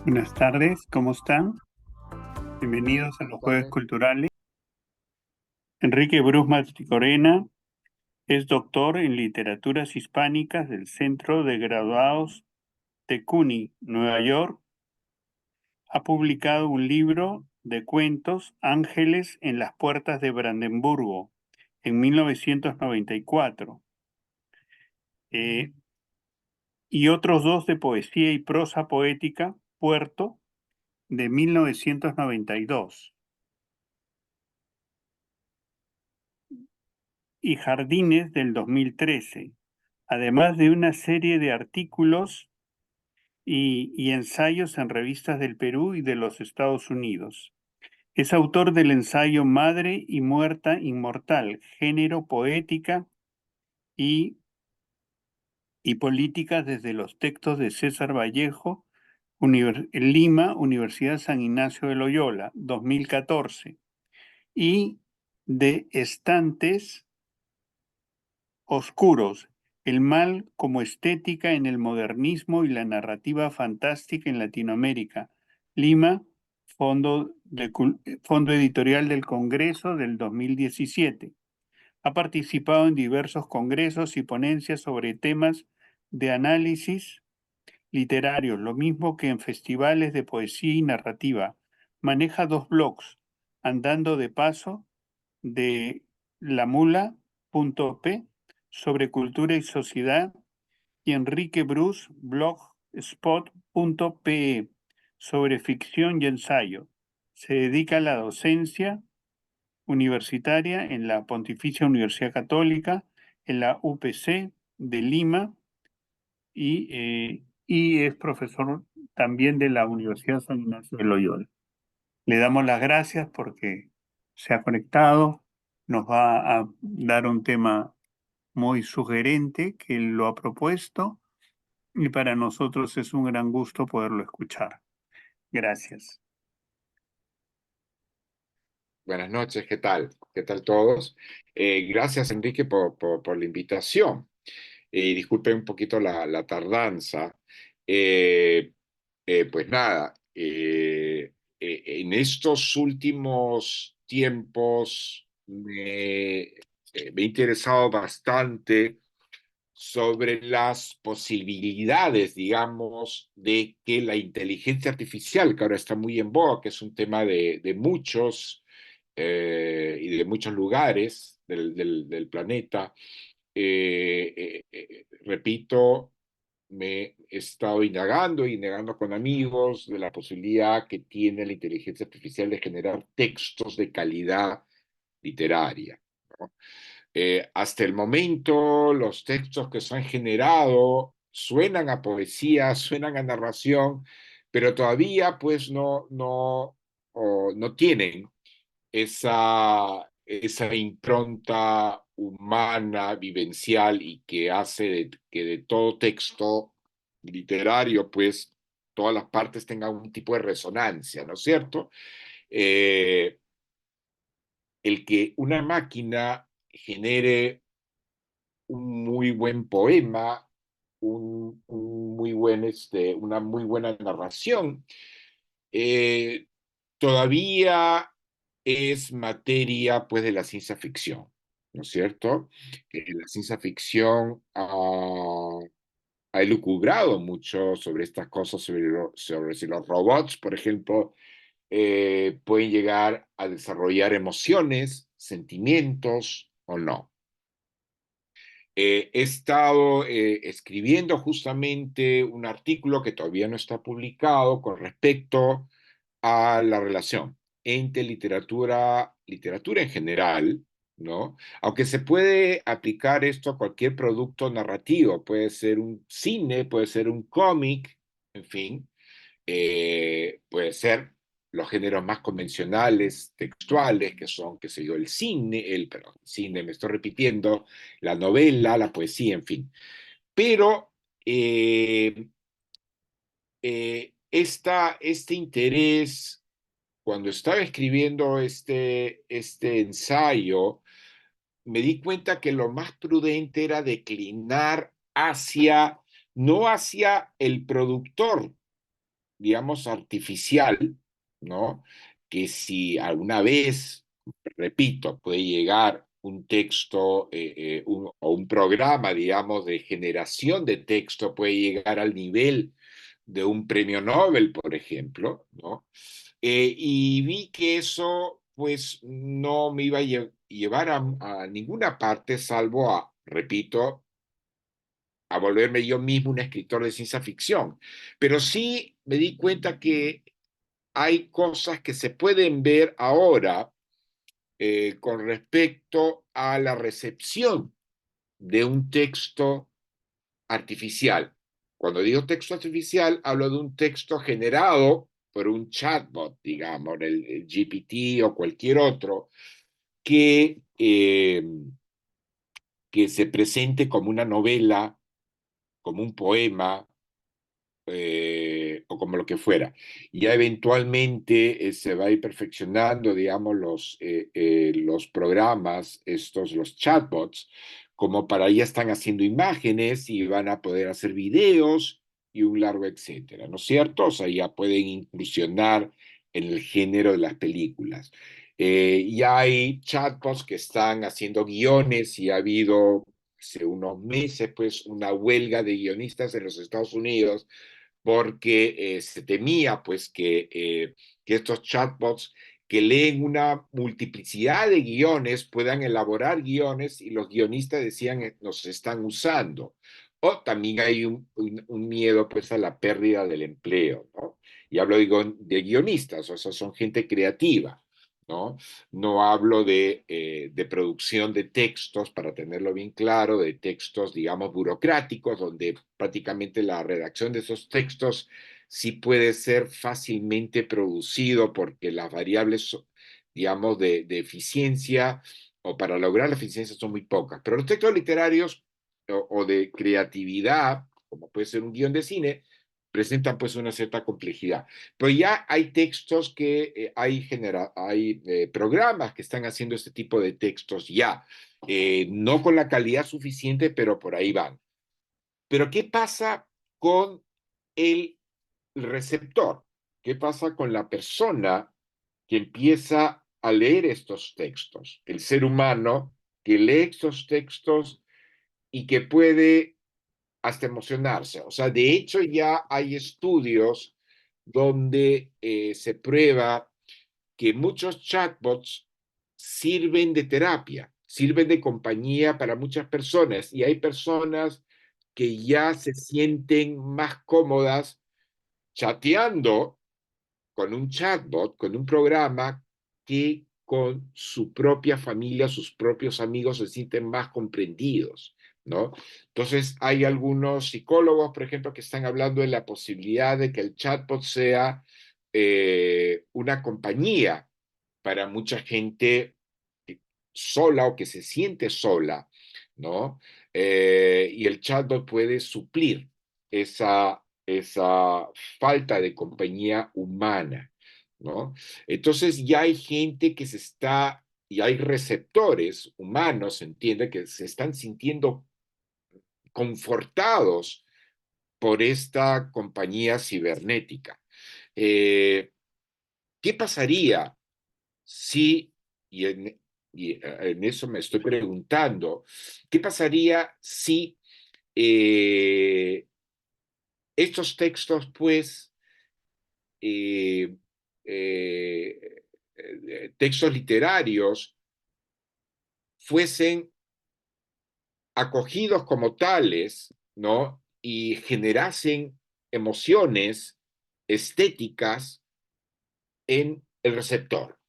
Buenas tardes, ¿cómo están? Bienvenidos a los Jueves Tardes. Culturales. Enrique Bruce Mastricorena es doctor en Literaturas Hispánicas del Centro de Graduados de CUNY, Nueva York. Ha publicado un libro de cuentos, Ángeles en las puertas de Brandenburgo, en 1994, eh, y otros dos de poesía y prosa poética, Puerto, de 1992. Y Jardines del 2013, además de una serie de artículos y ensayos en revistas del Perú y de los Estados Unidos. Es autor del ensayo Madre y Muerta Inmortal, Género, Poética y, y Política desde los textos de César Vallejo, Lima, Universidad San Ignacio de Loyola, 2014, y de Estantes Oscuros, el mal como estética en el modernismo y la narrativa fantástica en Latinoamérica. Lima, Fondo Editorial del Congreso del 2017. Ha participado en diversos congresos y ponencias sobre temas de análisis literarios, lo mismo que en festivales de poesía y narrativa. Maneja dos blogs, Andando de Paso de lamula.p sobre cultura y sociedad y Enrique Bruce blogspot.pe sobre ficción y ensayo. Se dedica a la docencia universitaria en la Pontificia Universidad Católica, en la UPC de Lima y es profesor también de la Universidad San Ignacio de Loyola. Le damos las gracias porque se ha conectado, nos va a dar un tema muy sugerente que él lo ha propuesto y para nosotros es un gran gusto poderlo escuchar. Gracias. Buenas noches, ¿qué tal? ¿Qué tal todos? Gracias, Enrique, por la invitación. Disculpe un poquito la tardanza. Eh, pues nada, en estos últimos tiempos me he interesado bastante sobre las posibilidades, digamos, de que la inteligencia artificial, que ahora está muy en boga, que es un tema de muchos y de muchos lugares del planeta, repito, me he estado indagando y negando con amigos de la posibilidad que tiene la inteligencia artificial de generar textos de calidad literaria, ¿no? Hasta el momento, los textos que se han generado suenan a poesía, suenan a narración, pero todavía pues no tienen esa impronta humana, vivencial y que hace que de todo texto literario pues todas las partes tengan un tipo de resonancia, ¿no es cierto? Eh, el que una máquina genere un muy buen poema, una muy buena narración, eh, todavía es materia pues de la ciencia ficción, ¿no es cierto? La ciencia ficción ha elucubrado mucho sobre estas cosas, sobre si los robots, por ejemplo, pueden llegar a desarrollar emociones, sentimientos o no. He estado escribiendo justamente un artículo que todavía no está publicado con respecto a la relación entre literatura en general, ¿no? Aunque se puede aplicar esto a cualquier producto narrativo, puede ser un cine, puede ser un cómic, en fin, puede ser los géneros más convencionales, textuales, que son, qué sé yo, perdón, el cine, me estoy repitiendo, la novela, la poesía, en fin. Pero este interés, cuando estaba escribiendo este ensayo, me di cuenta que lo más prudente era declinar no hacia el productor digamos, artificial, ¿no? Que si alguna vez, repito, puede llegar un texto o un programa, digamos, de generación de texto, puede llegar al nivel de un premio Nobel, por ejemplo, ¿no? Y vi que eso, pues, no me iba a llevar a ninguna parte, salvo a, repito, a volverme yo mismo un escritor de ciencia ficción. Pero sí me di cuenta que hay cosas que se pueden ver ahora con respecto a la recepción de un texto artificial. Cuando digo texto artificial, hablo de un texto generado por un chatbot, digamos, el GPT o cualquier otro, que se presente como una novela, como un poema, o como lo que fuera. Ya eventualmente se va a ir perfeccionando, digamos, los programas, los chatbots, como para ya están haciendo imágenes y van a poder hacer videos y un largo etcétera, ¿no es cierto? O sea, ya pueden incursionar en el género de las películas. Ya hay chatbots que están haciendo guiones y ha habido hace unos meses, pues, una huelga de guionistas en los Estados Unidos porque se temía pues que estos chatbots que leen una multiplicidad de guiones puedan elaborar guiones y los guionistas decían nos están usando. O también hay un miedo pues a la pérdida del empleo, ¿no? Y hablo de guionistas, o sea, son gente creativa. ¿No? No hablo de producción de textos, para tenerlo bien claro, de textos, digamos, burocráticos, donde prácticamente la redacción de esos textos sí puede ser fácilmente producido porque las variables, digamos, de eficiencia o para lograr la eficiencia son muy pocas. Pero los textos literarios o de creatividad, como puede ser un guión de cine, presentan pues una cierta complejidad. Pero ya hay textos hay programas que están haciendo este tipo de textos ya, no con la calidad suficiente, pero por ahí van. Pero ¿qué pasa con el receptor? ¿Qué pasa con la persona que empieza a leer estos textos? El ser humano que lee estos textos y que puede hasta emocionarse. O sea, de hecho ya hay estudios donde se prueba que muchos chatbots sirven de terapia, sirven de compañía para muchas personas y hay personas que ya se sienten más cómodas chateando con un chatbot, con un programa, que con su propia familia, sus propios amigos se sienten más comprendidos, ¿no? Entonces, hay algunos psicólogos, por ejemplo, que están hablando de la posibilidad de que el chatbot sea una compañía para mucha gente sola o que se siente sola, ¿no? Y el chatbot puede suplir esa falta de compañía humana, ¿no? Entonces ya hay gente que y hay receptores humanos, entiende, que se están sintiendo confortados por esta compañía cibernética. Eh, ¿Qué pasaría si, y en, en eso me estoy preguntando, qué pasaría si eh, estos textos, pues, eh, eh, textos literarios, fuesen acogidos como tales, ¿no? Y generasen emociones estéticas en el receptor?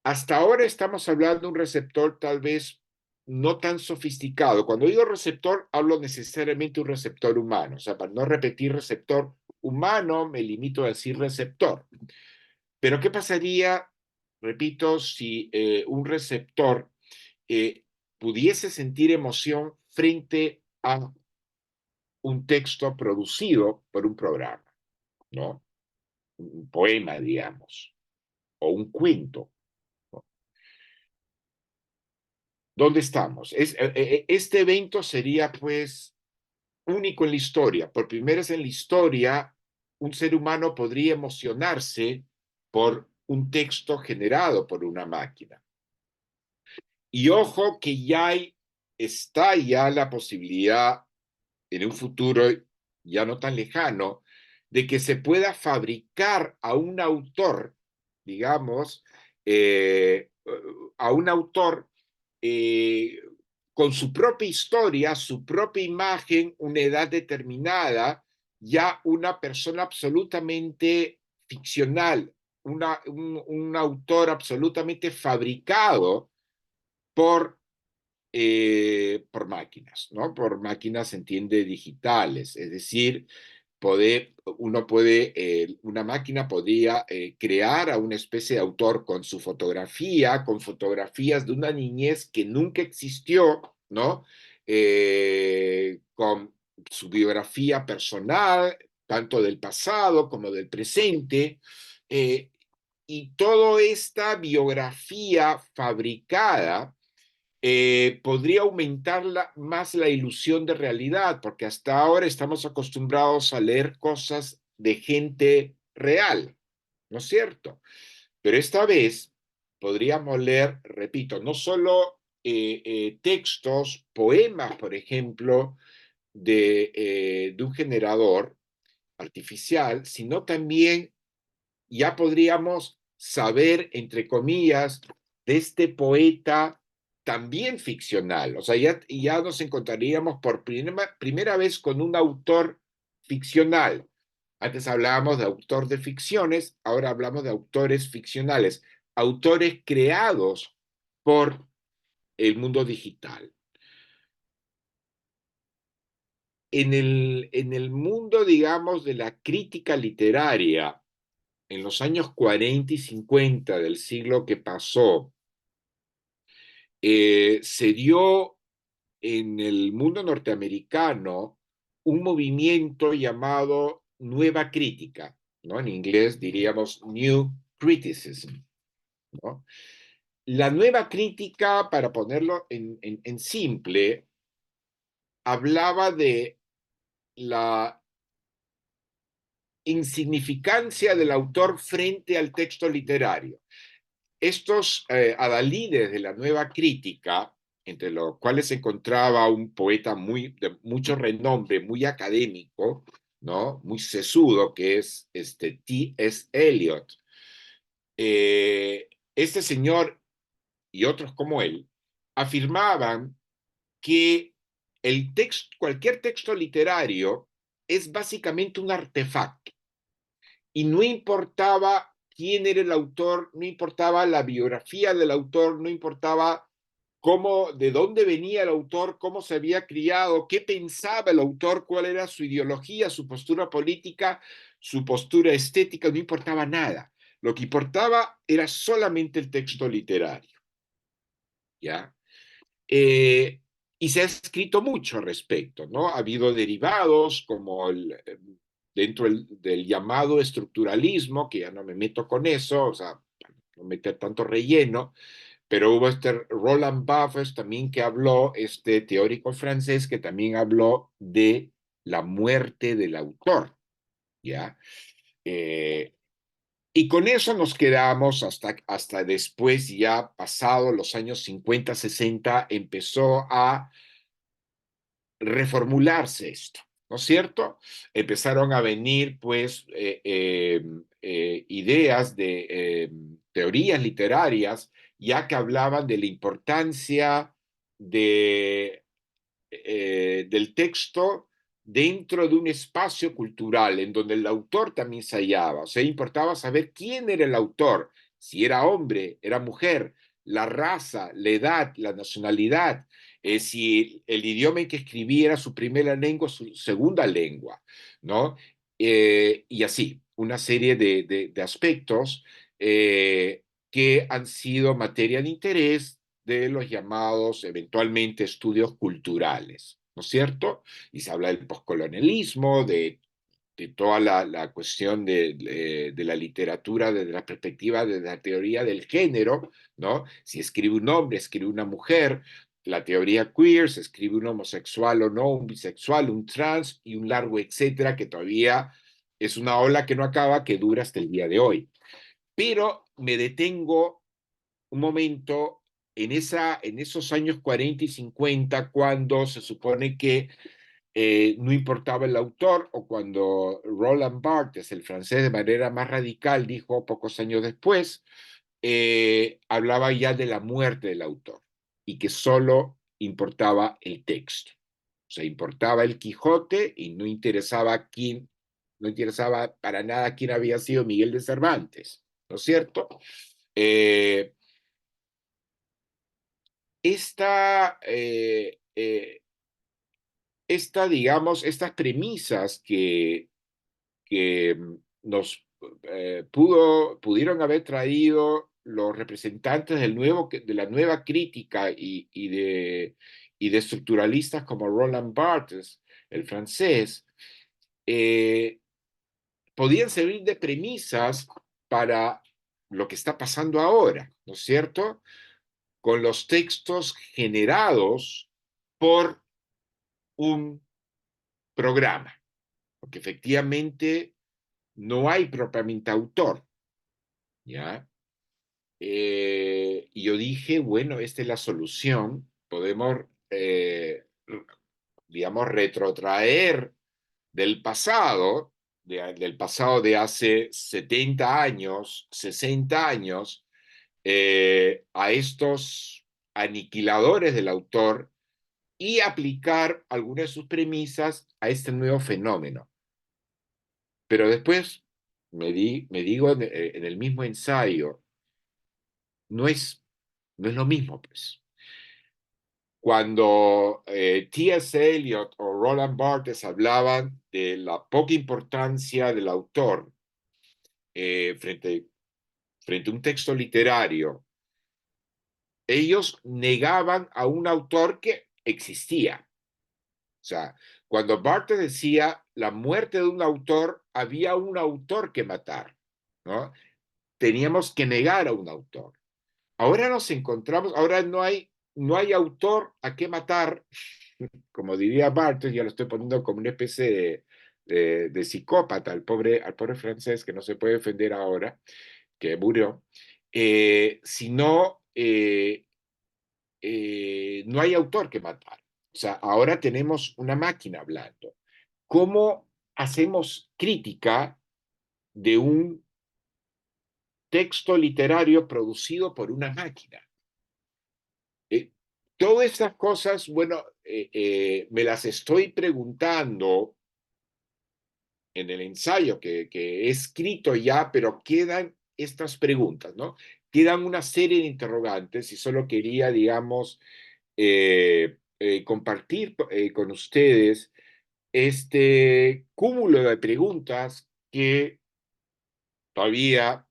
Hasta ahora estamos hablando de un receptor tal vez no tan sofisticado. Cuando digo receptor, hablo necesariamente de un receptor humano. O sea, para no repetir receptor humano, me limito a decir receptor. Pero ¿qué pasaría, repito, si un receptor eh, pudiese sentir emoción frente a un texto producido por un programa, ¿no? Un poema, digamos, o un cuento, ¿no? ¿Dónde estamos? Este evento sería, pues, único en la historia. Por primera vez en la historia, un ser humano podría emocionarse por un texto generado por una máquina. Y ojo que está ya la posibilidad en un futuro ya no tan lejano de que se pueda fabricar a un autor, digamos, a un autor eh, con su propia historia, su propia imagen, una edad determinada, ya una persona absolutamente ficcional, un autor absolutamente fabricado por por máquinas, ¿no? Por máquinas se entiende digitales, es decir, una máquina podría crear a una especie de autor con su fotografía, con fotografías de una niñez que nunca existió, ¿no? Con su biografía personal, tanto del pasado como del presente, eh, y toda esta biografía fabricada podría aumentar más la ilusión de realidad, porque hasta ahora estamos acostumbrados a leer cosas de gente real, ¿no es cierto? Pero esta vez podríamos leer, repito, no solo textos, poemas, por ejemplo, de un generador artificial, sino también ya podríamos saber, entre comillas, de este poeta también ficcional. O sea, ya nos encontraríamos por primera vez con un autor ficcional. Antes hablábamos de autor de ficciones, ahora hablamos de autores ficcionales, autores creados por el mundo digital. En el mundo, digamos, de la crítica literaria, en los años 40 y 50 del siglo que pasó, se dio en el mundo norteamericano un movimiento llamado Nueva Crítica, ¿no? En inglés diríamos New Criticism, ¿no? La Nueva Crítica, para ponerlo en simple, hablaba de la insignificancia del autor frente al texto literario. Estos adalides de la Nueva Crítica, entre los cuales se encontraba un poeta de mucho renombre, muy académico, ¿no? Muy sesudo, que es T.S. Eliot. Este señor y otros como él afirmaban que cualquier texto literario es básicamente un artefacto y no importaba quién era el autor, no importaba la biografía del autor, no importaba de dónde venía el autor, cómo se había criado, qué pensaba el autor, cuál era su ideología, su postura política, su postura estética, no importaba nada. Lo que importaba era solamente el texto literario, ¿ya? Eh, y se ha escrito mucho al respecto, ¿no? Ha habido derivados como dentro del llamado estructuralismo, que ya no me meto con eso, o sea, no meter tanto relleno, pero hubo Roland Barthes también que habló, este teórico francés que también habló de la muerte del autor, ¿ya? Eh, y con eso nos quedamos hasta después, ya pasado los años 50, 60, empezó a reformularse esto, ¿no es cierto? Empezaron a venir, pues, ideas de teorías literarias, ya que hablaban de la importancia del texto dentro de un espacio cultural en donde el autor también se hallaba. O sea, importaba saber quién era el autor, si era hombre, era mujer, la raza, la edad, la nacionalidad, si el idioma en que escribía era su primera lengua, su segunda lengua, ¿no? Y así, una serie de aspectos que han sido materia de interés de los llamados eventualmente estudios culturales, ¿no es cierto? Y se habla del poscolonialismo, de toda la cuestión de la literatura desde la perspectiva de la teoría del género, ¿no? Si escribe un hombre, escribe una mujer, la teoría queer, se escribe un homosexual o no, un bisexual, un trans y un largo etcétera que todavía es una ola que no acaba, que dura hasta el día de hoy. Pero me detengo un momento en esos años 40 y 50, cuando se supone que no importaba el autor, o cuando Roland Barthes, el francés, de manera más radical, dijo pocos años después, hablaba ya de la muerte del autor y que solo importaba el texto. O sea, importaba el Quijote y no interesaba para nada quién había sido Miguel de Cervantes, ¿no es cierto? Eh, esta, digamos, estas premisas que nos pudieron haber traído los representantes de la nueva crítica y de estructuralistas como Roland Barthes, el francés, eh, podían servir de premisas para lo que está pasando ahora, ¿no es cierto? Con los textos generados por un programa, porque efectivamente no hay propiamente autor, ¿ya? Y yo dije, bueno, esta es la solución, podemos, digamos, retrotraer del pasado, del pasado de hace 70 años, 60 años, a estos aniquiladores del autor y aplicar algunas de sus premisas a este nuevo fenómeno. Pero después me digo en el mismo ensayo, no es, no es lo mismo, pues. Cuando T.S. Eliot o Roland Barthes hablaban de la poca importancia del autor frente a un texto literario, ellos negaban a un autor que existía. O sea, cuando Barthes decía la muerte de un autor, había un autor que matar, ¿no? Teníamos que negar a un autor. Ahora nos encontramos, ahora no hay autor a qué matar, como diría Barthes, ya lo estoy poniendo como una especie de psicópata al pobre francés que no se puede defender ahora, que murió, sino no hay autor que matar. O sea, ahora tenemos una máquina hablando. ¿Cómo hacemos crítica de un texto literario producido por una máquina? Eh, Todas estas cosas, bueno, me las estoy preguntando en el ensayo que he escrito ya, pero quedan estas preguntas, ¿no? Quedan una serie de interrogantes y solo quería, digamos, compartir con ustedes este cúmulo de preguntas que todavía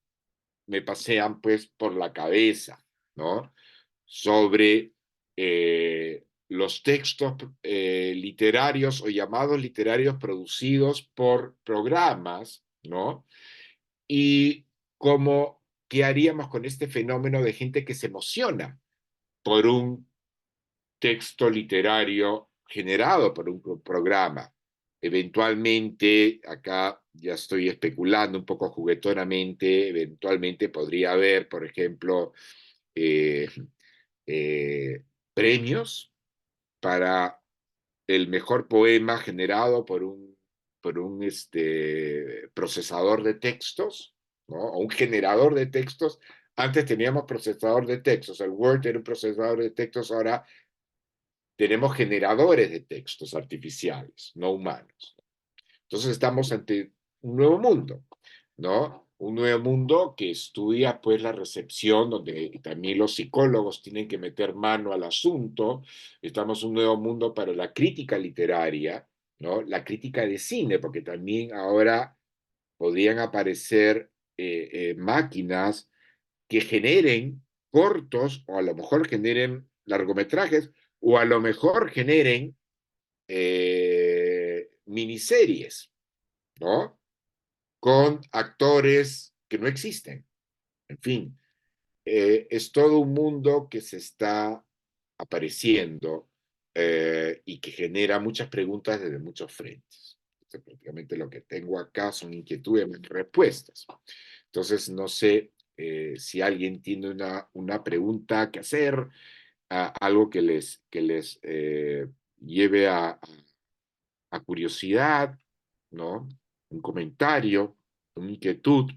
me pasean pues por la cabeza, ¿no? Sobre los textos literarios o llamados literarios producidos por programas, ¿no? Y cómo, ¿qué haríamos con este fenómeno de gente que se emociona por un texto literario generado por un programa? Eventualmente, acá ya estoy especulando un poco juguetonamente, eventualmente podría haber, por ejemplo, eh, eh, premios para el mejor poema generado por un procesador de textos, ¿no? O un generador de textos. Antes teníamos procesador de textos, el Word era un procesador de textos, ahora tenemos generadores de textos artificiales, no humanos. Entonces estamos ante un nuevo mundo, ¿no? Un nuevo mundo que estudia pues la recepción, donde también los psicólogos tienen que meter mano al asunto. Estamos en un nuevo mundo para la crítica literaria, ¿no? La crítica de cine, porque también ahora podrían aparecer máquinas que generen cortos o a lo mejor generen largometrajes o a lo mejor generen miniseries, ¿no? Con actores que no existen. En fin, es todo un mundo que se está apareciendo y que genera muchas preguntas desde muchos frentes. prácticamente lo que tengo acá son inquietudes y respuestas. Entonces, no sé si alguien tiene una pregunta que hacer, algo que les lleve a curiosidad, ¿no? Un comentario, una inquietud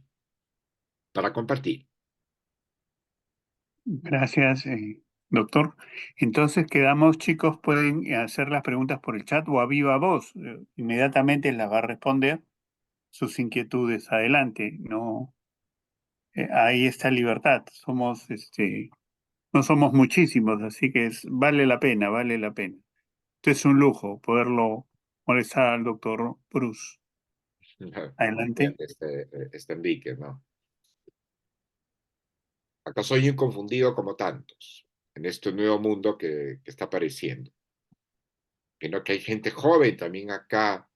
para compartir. Gracias, doctor. Entonces quedamos, chicos, pueden hacer las preguntas por el chat o a viva voz. Inmediatamente las va a responder sus inquietudes. Adelante, no, ahí está libertad. No somos muchísimos, así que vale la pena, vale la pena. Esto es un lujo poderlo molestar al doctor Bruce. Adelante. Este Enrique, ¿no? ¿Acaso soy inconfundido como tantos en este nuevo mundo que está apareciendo? Que hay gente joven también acá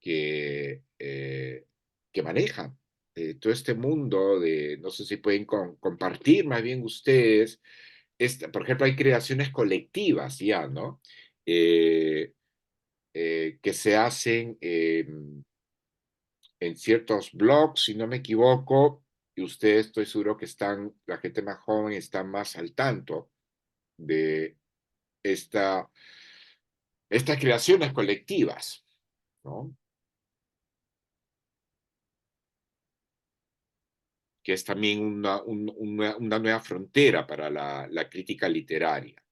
que maneja todo este mundo no sé si pueden compartir más bien ustedes, por ejemplo, hay creaciones colectivas ya, ¿no? Eh, que se hacen en ciertos blogs, si no me equivoco, y ustedes estoy seguro que la gente más joven está más al tanto de esta, estas creaciones colectivas, ¿no? Que es también una nueva frontera para la crítica literaria,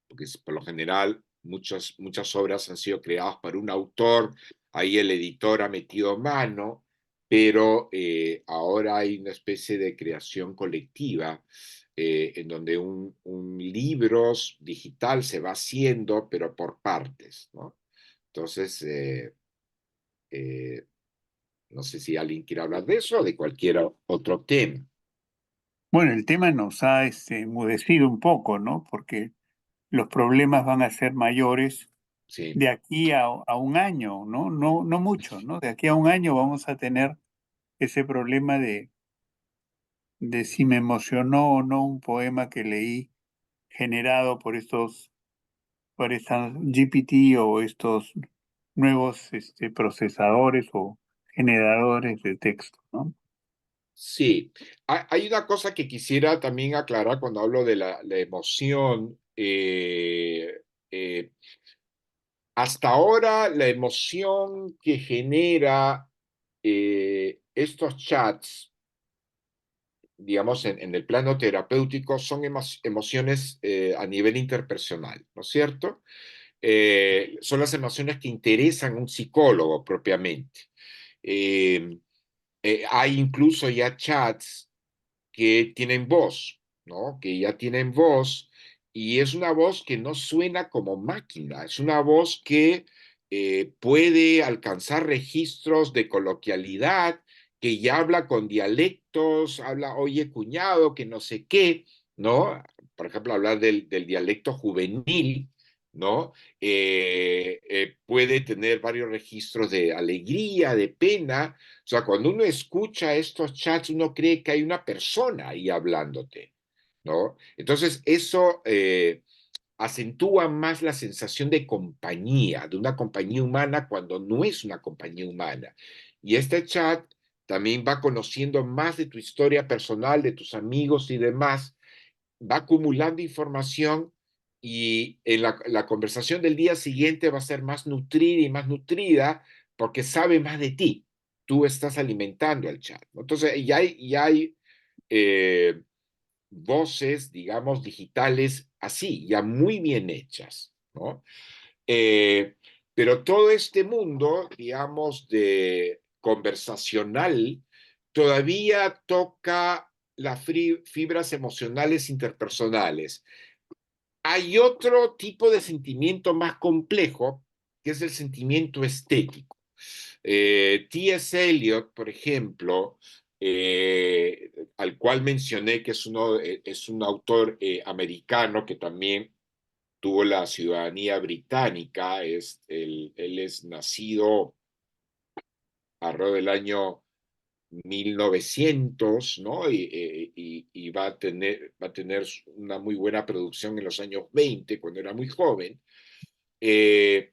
porque por lo general muchas obras han sido creadas por un autor, ahí el editor ha metido mano, pero ahora hay una especie de creación colectiva en donde un libro digital se va haciendo, pero por partes, ¿no? Entonces, eh, no sé si alguien quiere hablar de eso o de cualquier otro tema. Bueno, el tema nos ha enmudecido un poco, ¿no? Porque los problemas van a ser mayores Sí. de aquí a un año, ¿no? No, no mucho, ¿no? De aquí a un año vamos a tener ese problema de si me emocionó o no un poema que leí generado por estas GPT o estos nuevos procesadores o generadores de texto, ¿no? Sí, hay una cosa que quisiera también aclarar cuando hablo de la emoción. Hasta ahora, la emoción que genera estos chats, digamos, en el plano terapéutico, son emociones a nivel interpersonal, ¿no es cierto? Son las emociones que interesan a un psicólogo propiamente. Eh, hay incluso ya chats que tienen voz, ¿no? Que ya tienen voz y es una voz que no suena como máquina, es una voz que puede alcanzar registros de coloquialidad, que ya habla con dialectos, habla, oye, cuñado, que no sé qué, ¿no? Por ejemplo, hablar del dialecto juvenil, ¿no? Puede tener varios registros de alegría, de pena, o sea, cuando uno escucha estos chats, uno cree que hay una persona ahí hablándote, ¿no? Entonces, eso acentúa más la sensación de compañía, de una compañía humana cuando no es una compañía humana. Y este chat también va conociendo más de tu historia personal, de tus amigos y demás, va acumulando información y en la conversación del día siguiente va a ser más nutrida y más nutrida porque sabe más de ti. Tú estás alimentando al chat, ¿no? Entonces, ya hay eh, voces, digamos, digitales así, ya muy bien hechas, ¿no? Eh, pero todo este mundo, digamos, de conversacional, todavía toca las fibras emocionales interpersonales. Hay otro tipo de sentimiento más complejo, que es el sentimiento estético. T.S. Eliot, por ejemplo, al cual mencioné que es un autor americano que también tuvo la ciudadanía británica, él es nacido alrededor del año 1900, ¿no? Y va a tener una muy buena producción en los años 20, cuando era muy joven. Eh,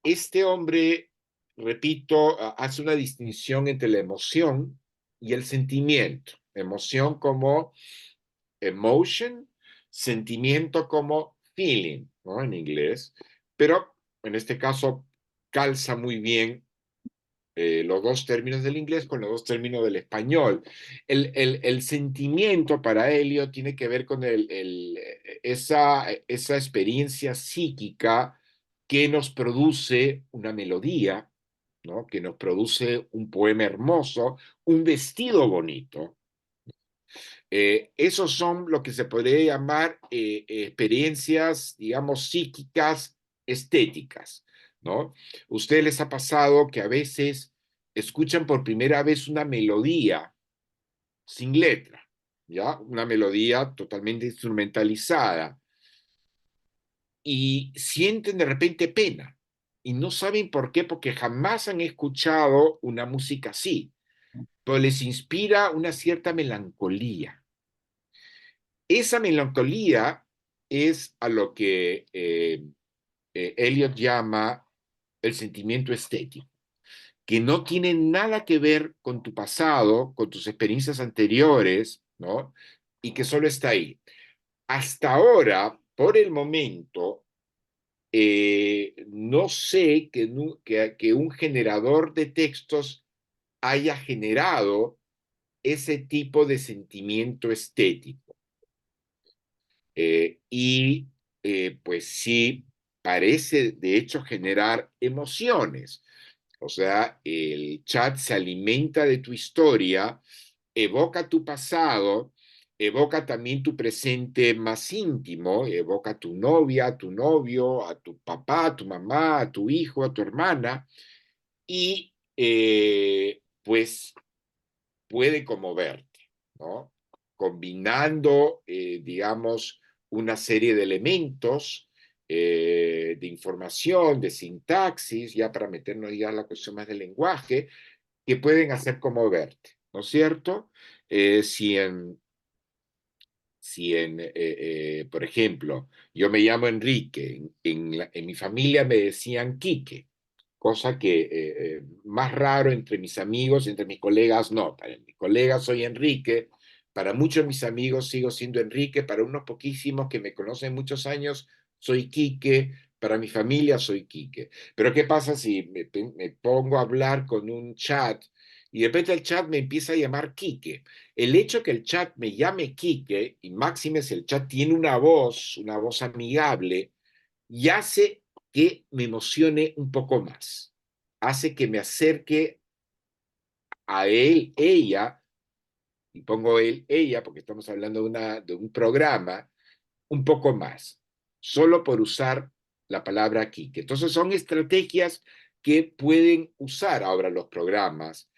este hombre, repito, hace una distinción entre la emoción y el sentimiento. Emoción como emotion, sentimiento como feeling, ¿no? En inglés, pero en este caso calza muy bien los dos términos del inglés con los dos términos del español. El sentimiento para Elliot tiene que ver con esa experiencia psíquica que nos produce una melodía, ¿no? Que nos produce un poema hermoso, un vestido bonito. Esos son lo que se podría llamar experiencias, digamos, psíquicas, estéticas, ¿no? ¿Ustedes les ha pasado que a veces escuchan por primera vez una melodía sin letra, ¿ya? Una melodía totalmente instrumentalizada y sienten de repente pena y no saben por qué, porque jamás han escuchado una música así, pero les inspira una cierta melancolía. Esa melancolía es a lo que Eliot llama el sentimiento estético, que no tiene nada que ver con tu pasado, con tus experiencias anteriores, ¿no? Y que solo está ahí. Hasta ahora, por el momento, no sé que un generador de textos haya generado ese tipo de sentimiento estético. Y pues sí, parece de hecho generar emociones. O sea, el chat se alimenta de tu historia, evoca tu pasado, evoca también tu presente más íntimo, evoca a tu novia, a tu novio, a tu papá, a tu mamá, a tu hijo, a tu hermana, y pues puede conmoverte, ¿no? Combinando, digamos, una serie de elementos de información, de sintaxis, ya para meternos ya a la cuestión más del lenguaje, que pueden hacer conmoverte, ¿no es cierto? Si por ejemplo, yo me llamo Enrique, en mi familia me decían Quique, cosa que más raro entre mis amigos, entre mis colegas, no. Para mis colegas soy Enrique, para muchos de mis amigos sigo siendo Enrique, para unos poquísimos que me conocen muchos años soy Quique, para mi familia soy Quique. Pero ¿qué pasa si me pongo a hablar con un chat y de repente el chat me empieza a llamar Quique? El hecho que el chat me llame Quique, y máxime si el chat tiene una voz amigable, y hace que me emocione un poco más, hace que me acerque a él, ella, y pongo él, ella, porque estamos hablando de un programa, un poco más, solo por usar la palabra aquí. Entonces son estrategias que pueden usar ahora los programas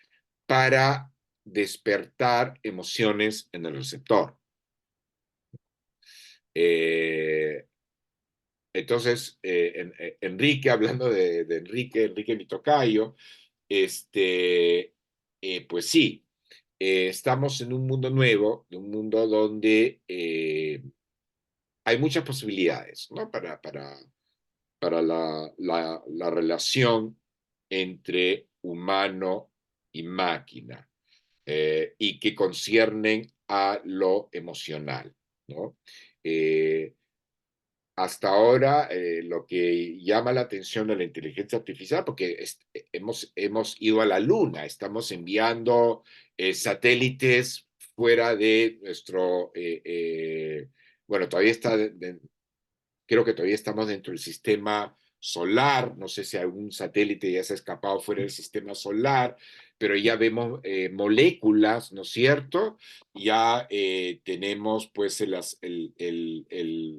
para despertar emociones en el receptor. Eh, entonces, Enrique, hablando de Enrique mi tocayo, pues sí, estamos en un mundo nuevo, un mundo donde hay muchas posibilidades, ¿no? Para la relación entre humano y máquina, y que conciernen a lo emocional, ¿no? Eh, Hasta ahora, lo que llama la atención de la inteligencia artificial, porque hemos ido a la Luna, estamos enviando satélites fuera de nuestro, bueno, todavía está creo que todavía estamos dentro del sistema solar, no sé si algún satélite ya se ha escapado fuera del sistema solar, pero ya vemos moléculas, ¿no es cierto? Ya tenemos pues el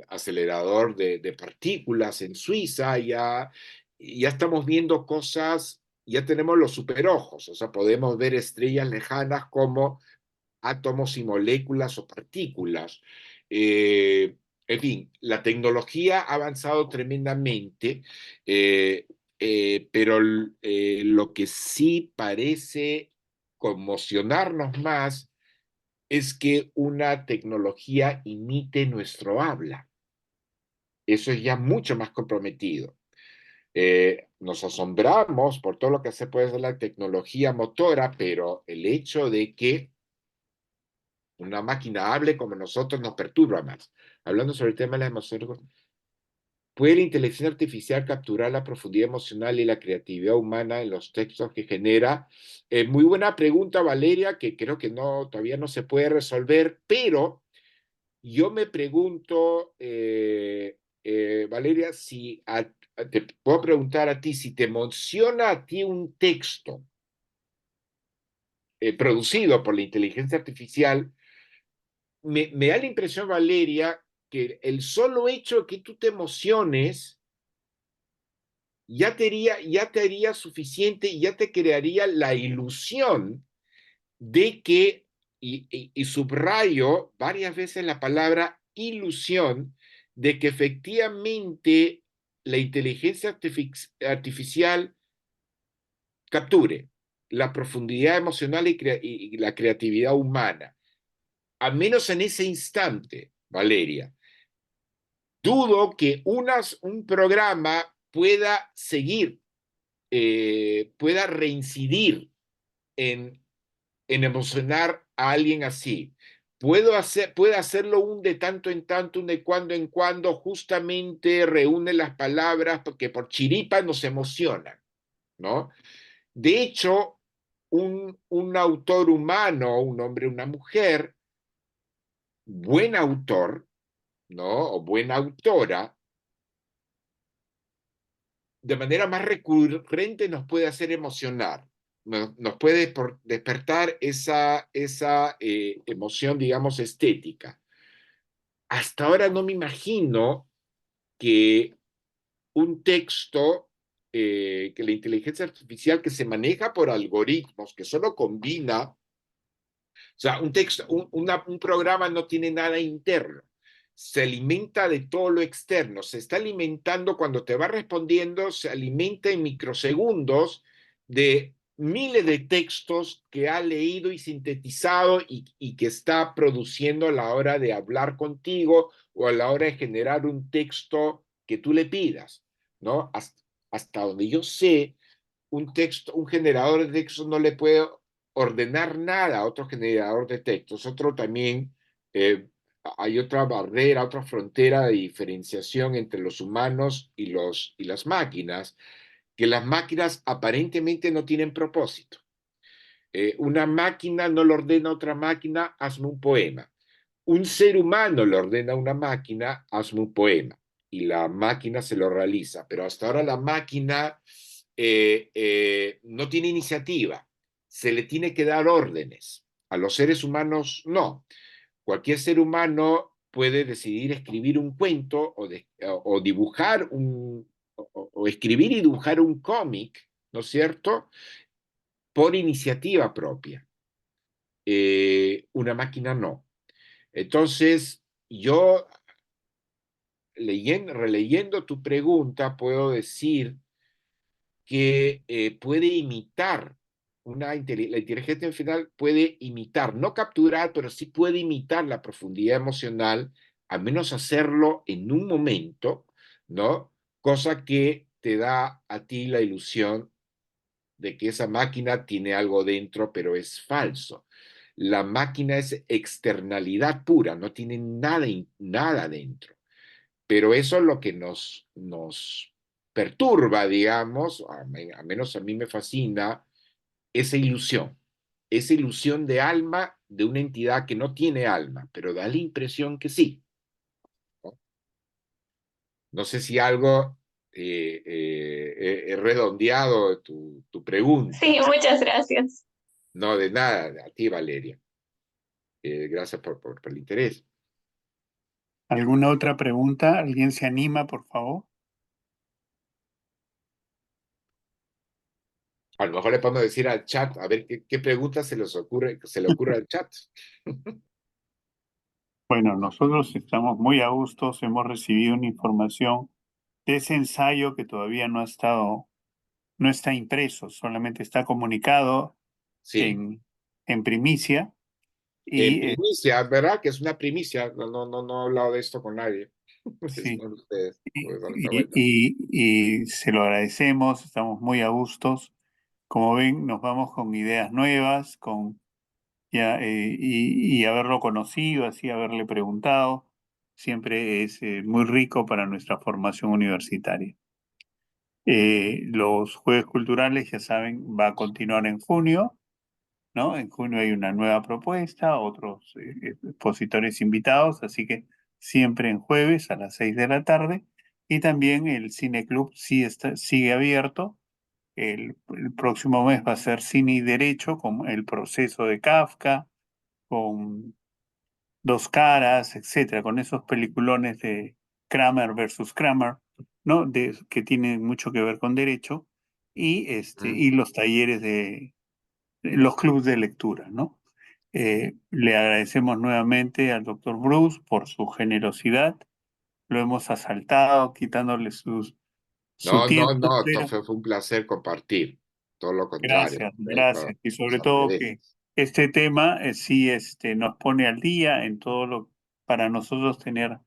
acelerador de partículas en Suiza, ya estamos viendo cosas, ya tenemos los superojos, o sea, podemos ver estrellas lejanas como átomos y moléculas o partículas. Eh, en fin, la tecnología ha avanzado tremendamente, eh, pero lo que sí parece conmocionarnos más es que una tecnología imite nuestro habla. Eso es ya mucho más comprometido. nos asombramos por todo lo que se puede hacer la tecnología motora, pero el hecho de que una máquina hable como nosotros nos perturba más. Hablando sobre el tema de las emociones, ¿puede la inteligencia artificial capturar la profundidad emocional y la creatividad humana en los textos que genera? Muy buena pregunta, Valeria, que creo que no, todavía no se puede resolver, pero yo me pregunto, Valeria, si te puedo preguntar a ti, si te emociona a ti un texto producido por la inteligencia artificial, me da la impresión, Valeria, que el solo hecho de que tú te emociones ya te haría suficiente y ya te crearía la ilusión de que, y subrayo varias veces la palabra ilusión, de que efectivamente la inteligencia artificial capture la profundidad emocional y la creatividad humana. Al menos en ese instante, Valeria, dudo que un programa pueda seguir, pueda reincidir en, en emocionar a alguien así. Puede hacerlo un de tanto en tanto, un de cuando en cuando, justamente reúne las palabras porque por chiripa nos emocionan, ¿no? De hecho, un autor humano, un hombre, una mujer, buen autor, ¿no? O buena autora, de manera más recurrente nos puede hacer emocionar, nos puede despertar esa emoción, digamos, estética. Hasta ahora no me imagino que un texto, que la inteligencia artificial que se maneja por algoritmos, que solo combina, o sea, un texto, un programa no tiene nada interno. Se alimenta de todo lo externo. Se está alimentando cuando te va respondiendo, se alimenta en microsegundos de miles de textos que ha leído y sintetizado y que está produciendo a la hora de hablar contigo o a la hora de generar un texto que tú le pidas, ¿no? Hasta donde yo sé, un texto, un generador de textos no le puede ordenar nada a otro generador de textos. Otro también, hay otra barrera, otra frontera de diferenciación entre los humanos y las máquinas, que las máquinas aparentemente no tienen propósito. Una máquina no le ordena a otra máquina, hazme un poema. Un ser humano le ordena a una máquina, hazme un poema. Y la máquina se lo realiza. Pero hasta ahora la máquina no tiene iniciativa. Se le tiene que dar órdenes. A los seres humanos no. Cualquier ser humano puede decidir escribir un cuento o dibujar o escribir y dibujar un cómic, ¿no es cierto? Por iniciativa propia. Una máquina no. Entonces, yo releyendo tu pregunta, puedo decir que puede imitar, la inteligencia final puede imitar, no capturar, pero sí puede imitar la profundidad emocional, al menos hacerlo en un momento, ¿no? Cosa que te da a ti la ilusión de que esa máquina tiene algo dentro, pero es falso. La máquina es externalidad pura, no tiene nada dentro. Pero eso es lo que nos perturba, digamos, a menos a mí me fascina, esa ilusión de alma de una entidad que no tiene alma, pero da la impresión que sí, ¿no? No sé si algo he redondeado tu pregunta. Sí, muchas gracias. No, de nada, a ti, Valeria. Gracias por el interés. ¿Alguna otra pregunta? ¿Alguien se anima, por favor? A lo mejor le podemos decir al chat, a ver qué preguntas se le ocurre al chat. Bueno, nosotros estamos muy a gusto, hemos recibido una información de ese ensayo que todavía no está impreso, solamente está comunicado Sí. en primicia En y primicia, ¿verdad? Que es una primicia. No he hablado de esto con nadie. Sí. Son ustedes, pues, a esta Y, vuelta. y se lo agradecemos, estamos muy a gustos. Como ven, nos vamos con ideas nuevas, con ya, y haberlo conocido, así haberle preguntado, siempre es muy rico para nuestra formación universitaria. Los Jueves Culturales, ya saben, va a continuar en junio, ¿no? En junio hay una nueva propuesta, otros expositores invitados, así que siempre en jueves a las 6 de la tarde. Y también el Cine Club sí sigue abierto. El próximo mes va a ser Cine y Derecho, con el proceso de Kafka, con Dos Caras, etcétera, con esos peliculones de Kramer versus Kramer, ¿no? Que tienen mucho que ver con derecho, Mm. y los talleres los clubes de lectura, ¿no? Le agradecemos nuevamente al doctor Bruce por su generosidad. Lo hemos asaltado, quitándole su No, no, tiempo, no, pero fue un placer compartir. Todo lo contrario, gracias, para gracias. Y los sobre todo que apredes. este tema sí nos pone al día en para nosotros tener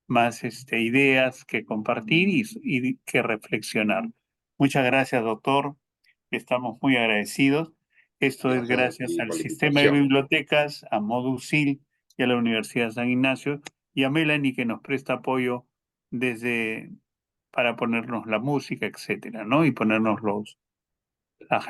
más ideas que compartir y que reflexionar. Muchas gracias, doctor. Estamos muy agradecidos. Esto es Gracias a gracias ti al por la sistema de invitación. bibliotecas, a Modusil y a la Universidad San Ignacio y a Melanie que nos presta apoyo desde para ponernos la música, etcétera, ¿no? Y ponernos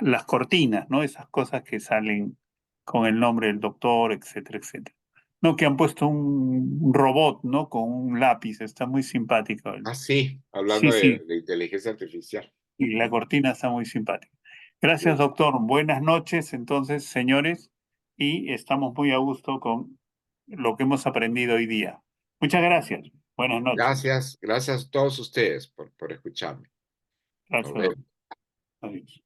las cortinas, ¿no? Esas cosas que salen con el nombre del doctor, etcétera, etcétera. No, que han puesto un robot, ¿no? Con un lápiz, está muy simpático. Ah, sí, Sí, hablando sí, de inteligencia artificial. y la cortina está muy simpática. Gracias, Sí. doctor. Buenas noches, entonces, señores, y estamos muy a gusto con lo que hemos aprendido hoy día. Muchas gracias. Buenas noches. Gracias, gracias a todos ustedes por escucharme. Nos Gracias, vemos. doctor. Adiós.